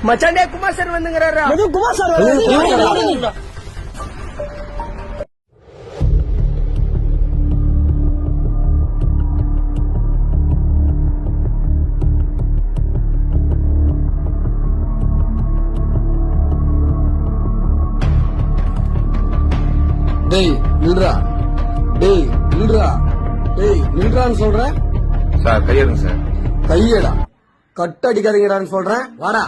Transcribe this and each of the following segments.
மச்சாண்டே Kumar sir வந்துங்கறாரா? Kumar sir டேய் நில்றா, டேய் நில்றா, டேய் நில்றான்னு சொல்றேன். சார் கையெடுங்க சார். கையடா கட் அடிக்காதீங்கடான்னு சொல்றேன். வாடா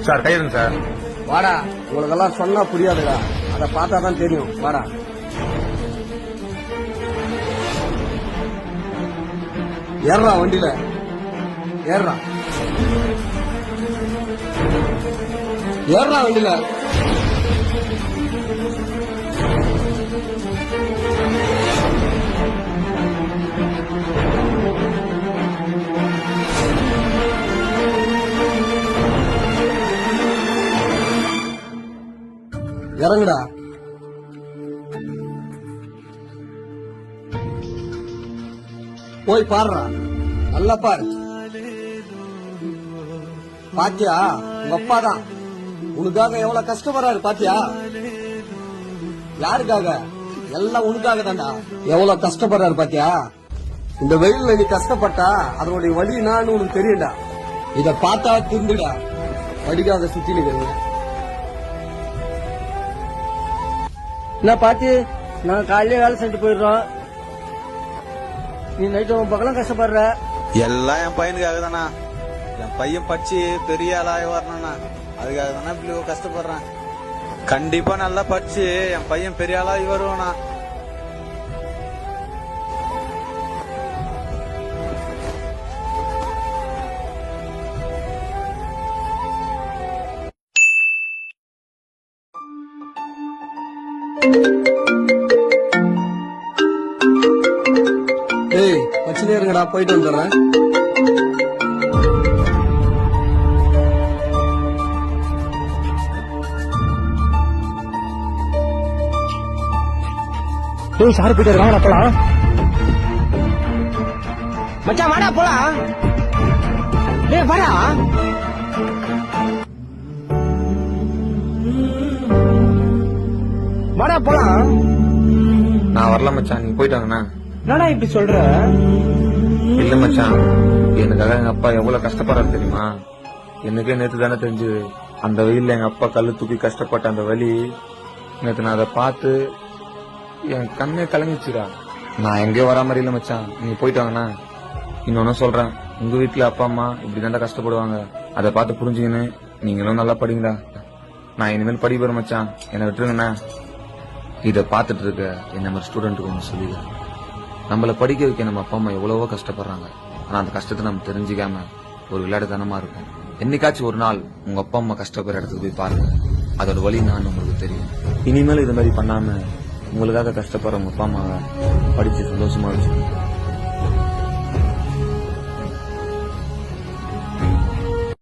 சார் கையெடுங்க சார். வாடா, உங்களுக்கெல்லாம் சொன்னா புரியாதுடா, அத பார்த்தாதான் தெரியும். வாடா. ஏறா வண்டியில, ஏறா ஏறா வண்டியில. இறங்குடா. போய் பாருடா, நல்லா பாரு. பாத்தியா, உங்க அப்பா தான் உனக்காக எவ்வளவு கஷ்டப்படுறாரு. பாத்தியா, யாருக்காக? எல்லாம் உனக்காக தான்டா. எவ்வளவு கஷ்டப்படுறாரு பாத்தியா. இந்த வெயில்ல நீ கஷ்டப்பட்டா அதனுடைய வழி நான் உனக்கு தெரியும்டா. இத பார்த்தா திருந்துடா, படிக்காத சுத்தி நிக்கிறீங்க. என்ன பாத்தி, நான் காலையில வேலை செஞ்சுட்டு போயிடுறோம். நீ நைட்டு பக்கம் கஷ்டப்படுற. எல்லாம் என் பையனுக்காக தானா. என் பையன் படிச்சு பெரிய ஆளாக வரணும்னா அதுக்காக தானே இப்படி கஷ்டப்படுறேன். கண்டிப்பா நல்லா படிச்சு என் பையன் பெரிய ஆளாகி வருவானா. டேய் வச்சுட்டே இருங்கடா, போயிட்டு வந்துடுறேன். சாரு போயிட்டு வாடா போலாம். மச்சான் வாடா போலாம். டேய் வாடா. வாடா போலாம். நான் வரல மச்சான், நீங்க போயிட்டு வாங்கண்ணா. என்னடா இப்படி சொல்ற? இல்ல மச்சான், எனக்காக எங்க அப்பா எவ்வளவு கஷ்டப்படுறாரு தெரியுமா? எனக்கே நேத்து தானே தெரிஞ்சு. அந்த வெயில்ல எங்க அப்பா கல்லு தூக்கி கஷ்டப்பட்ட அந்த வலி நேத்து நான் அதை பார்த்து என் கண்ணே கலங்கிச்சுடா. நான் எங்கேயோ வரா மாதிரி இல்ல மச்சான், நீங்க போயிட்டு வாங்கண்ணா. இன்னொன்னு சொல்றேன், உங்க வீட்டுல அப்பா அம்மா இப்படிதான்டா கஷ்டப்படுவாங்க. அதை பார்த்து புரிஞ்சுக்கின்னு நீங்களும் நல்லா படிங்கடா. நான் இனிமேல் படி போறேன் மச்சான், என்னை விட்டுருங்கண்ணா. இதை பார்த்துட்டு இருக்க என்ன மாதிரி ஸ்டூடெண்ட்டுக்கு ஒன்று சொல்லிடுறேன். நம்மளை படிக்க வைக்க நம்ம அப்பா அம்மா எவ்வளவோ கஷ்டப்படுறாங்க. ஆனா அந்த கஷ்டத்தை நம்ம தெரிஞ்சுக்காம ஒரு விளையாட்டுத்தனமா இருக்கும். என்னைக்காச்சும் ஒரு நாள் உங்க அப்பா அம்மா கஷ்டப்படுற இடத்துக்கு போய் பாருங்க, அதோட வழி நான் உங்களுக்கு தெரியும். இனிமேல் இது மாதிரி பண்ணாம உங்களுக்காக கஷ்டப்படுற உங்க அப்பா அம்மாவை படிச்சு சந்தோஷமா வச்சு